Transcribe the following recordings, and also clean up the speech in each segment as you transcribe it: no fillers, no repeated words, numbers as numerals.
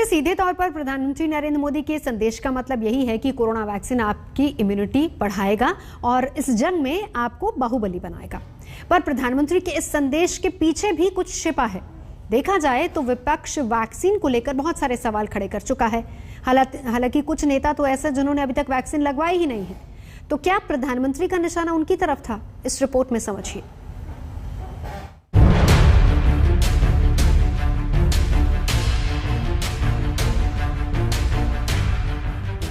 वैसे सीधे तौर पर प्रधानमंत्री नरेंद्र मोदी के संदेश का मतलब यही है कि कोरोना वैक्सीन आपकी इम्यूनिटी बढ़ाएगा और इस जंग में आपको बाहुबली बनाएगा। पर प्रधानमंत्री के इस संदेश के पीछे भी कुछ छिपा है। देखा जाए तो विपक्ष वैक्सीन को लेकर बहुत सारे सवाल खड़े कर चुका है। हालांकि कुछ नेता तो ऐसे जिन्होंने अभी तक वैक्सीन लगवाई ही नहीं है। तो क्या प्रधानमंत्री का निशाना उनकी तरफ था? इस रिपोर्ट में समझिए।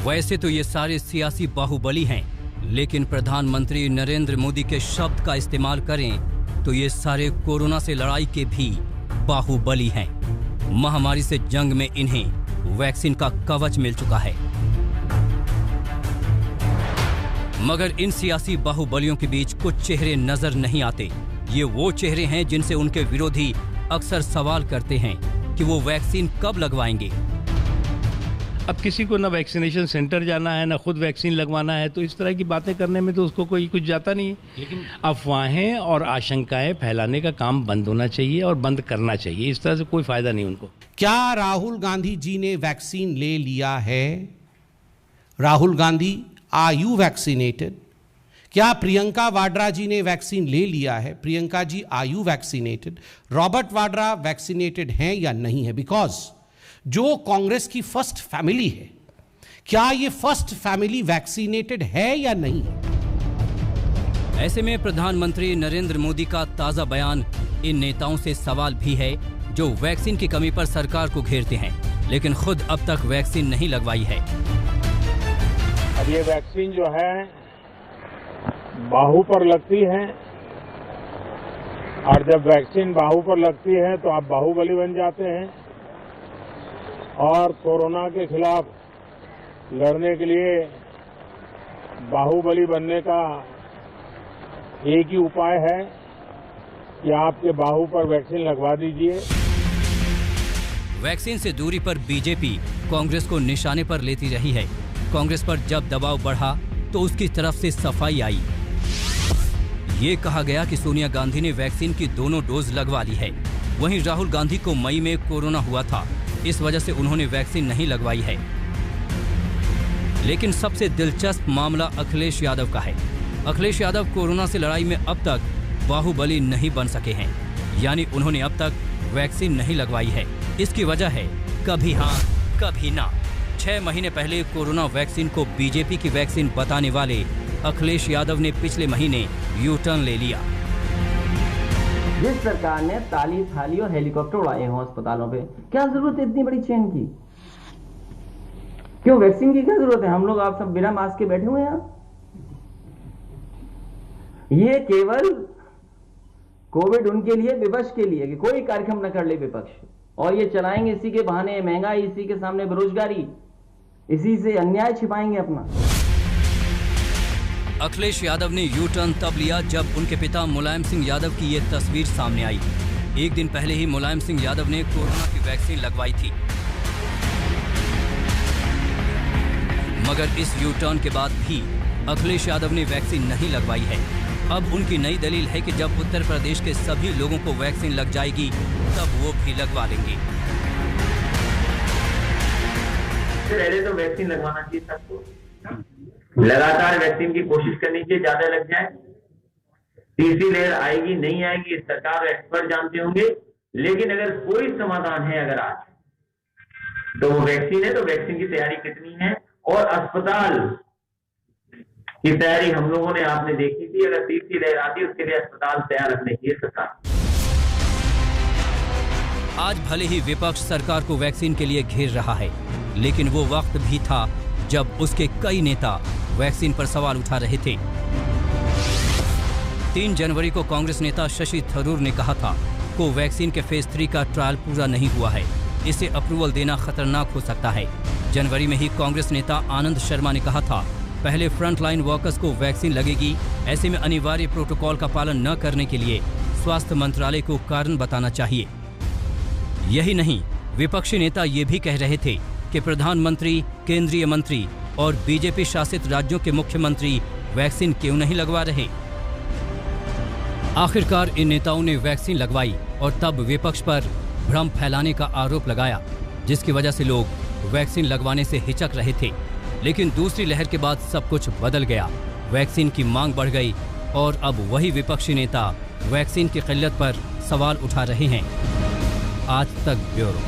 वैसे तो ये सारे सियासी बाहुबली हैं, लेकिन प्रधानमंत्री नरेंद्र मोदी के शब्द का इस्तेमाल करें तो ये सारे कोरोना से लड़ाई के भी बाहुबली हैं। महामारी से जंग में इन्हें वैक्सीन का कवच मिल चुका है। मगर इन सियासी बाहुबलियों के बीच कुछ चेहरे नजर नहीं आते। ये वो चेहरे हैं जिनसे उनके विरोधी अक्सर सवाल करते हैं कि वो वैक्सीन कब लगवाएंगे। अब किसी को ना वैक्सीनेशन सेंटर जाना है, ना खुद वैक्सीन लगवाना है, तो इस तरह की बातें करने में तो उसको कोई कुछ जाता नहीं है। लेकिन अफवाहें और आशंकाएं फैलाने का काम बंद होना चाहिए और बंद करना चाहिए। इस तरह से कोई फायदा नहीं उनको। क्या राहुल गांधी जी ने वैक्सीन ले लिया है? Rahul Gandhi, are you vaccinated? क्या प्रियंका वाड्रा जी ने वैक्सीन ले लिया है? Priyanka ji, are you vaccinated? Robert Vadra vaccinated हैं या नहीं है? बिकॉज जो कांग्रेस की फर्स्ट फैमिली है, क्या ये फर्स्ट फैमिली वैक्सीनेटेड है या नहीं है? ऐसे में प्रधानमंत्री नरेंद्र मोदी का ताजा बयान इन नेताओं से सवाल भी है जो वैक्सीन की कमी पर सरकार को घेरते हैं, लेकिन खुद अब तक वैक्सीन नहीं लगवाई है। अब ये वैक्सीन जो है बाहू पर लगती है, और जब वैक्सीन बाहू पर लगती है तो आप बाहुबली बन जाते हैं। और कोरोना के खिलाफ लड़ने के लिए बाहुबली बनने का एक ही उपाय है कि आपके बाहू पर वैक्सीन लगवा दीजिए। वैक्सीन से दूरी पर बीजेपी कांग्रेस को निशाने पर लेती रही है। कांग्रेस पर जब दबाव बढ़ा तो उसकी तरफ से सफाई आई। ये कहा गया कि सोनिया गांधी ने वैक्सीन की दोनों डोज लगवा ली है। वहीं राहुल गांधी को मई में कोरोना हुआ था, इस वजह से उन्होंने वैक्सीन नहीं लगवाई है। लेकिन सबसे दिलचस्प मामला अखिलेश यादव का है। अखिलेश यादव कोरोना से लड़ाई में अब तक बाहुबली नहीं बन सके हैं, यानी उन्होंने अब तक वैक्सीन नहीं लगवाई है। इसकी वजह है कभी हाँ कभी ना। 6 महीने पहले कोरोना वैक्सीन को बीजेपी की वैक्सीन बताने वाले अखिलेश यादव ने पिछले महीने यू टर्न ले लिया। जिस सरकार ने ताली थाली और हेलीकॉप्टर उड़ाए हों अस्पतालों पे, क्या जरूरत है इतनी बड़ी चेन की? क्यों वैक्सीन की क्या जरूरत है? हम लोग आप सब बिना मास्क के बैठे हुए हैं यहाँ। ये केवल कोविड उनके लिए, विपक्ष के लिए कि कोई कार्यक्रम न कर ले विपक्ष, और ये चलाएंगे इसी के बहाने महंगाई, इसी के सामने बेरोजगारी, इसी से अन्याय छिपाएंगे अपना। अखिलेश यादव ने यू टर्न तब लिया जब उनके पिता मुलायम सिंह यादव की ये तस्वीर सामने आई। एक दिन पहले ही मुलायम सिंह यादव ने कोरोना की वैक्सीन लगवाई थी। मगर इस यू टर्न के बाद भी अखिलेश यादव ने वैक्सीन नहीं लगवाई है। अब उनकी नई दलील है कि जब उत्तर प्रदेश के सभी लोगों को वैक्सीन लग जाएगी तब वो भी लगवा लेंगे। पहले तो वैक्सीन लगवाना चाहिए सबको, लगातार वैक्सीन की कोशिश करनी चाहिए, ज्यादा लग जाए। तीसरी लहर आएगी नहीं आएगी सरकार और एक्सपर्ट जानते होंगे, लेकिन अगर कोई समाधान है अगर आज तो वो वैक्सीन है। तो वैक्सीन की तैयारी कितनी है और अस्पताल की तैयारी हम लोगों ने आपने देखी थी। अगर तीसरी लहर आती है उसके लिए अस्पताल तैयार रखने चाहिए सरकार। आज भले ही विपक्ष सरकार को वैक्सीन के लिए घेर रहा है, लेकिन वो वक्त भी था जब उसके कई नेता वैक्सीन पर सवाल उठा रहे थे। 3 जनवरी को कांग्रेस नेता शशि थरूर ने कहा था कोवैक्सीन के फेज 3 का ट्रायल पूरा नहीं हुआ है, इसे अप्रूवल देना खतरनाक हो सकता है। जनवरी में ही कांग्रेस नेता आनंद शर्मा ने कहा था पहले फ्रंटलाइन वर्कर्स को वैक्सीन लगेगी, ऐसे में अनिवार्य प्रोटोकॉल का पालन न करने के लिए स्वास्थ्य मंत्रालय को कारण बताना चाहिए। यही नहीं, विपक्षी नेता ये भी कह रहे थे कि प्रधानमंत्री, केंद्रीय मंत्री और बीजेपी शासित राज्यों के मुख्यमंत्री वैक्सीन क्यों नहीं लगवा रहे। आखिरकार इन नेताओं ने वैक्सीन लगवाई और तब विपक्ष पर भ्रम फैलाने का आरोप लगाया। जिसकी वजह से लोग वैक्सीन लगवाने से हिचक रहे थे। लेकिन दूसरी लहर के बाद सब कुछ बदल गया। वैक्सीन की मांग बढ़ गई और अब वही विपक्षी नेता वैक्सीन की किल्लत पर सवाल उठा रहे हैं। आज तक ब्यूरो।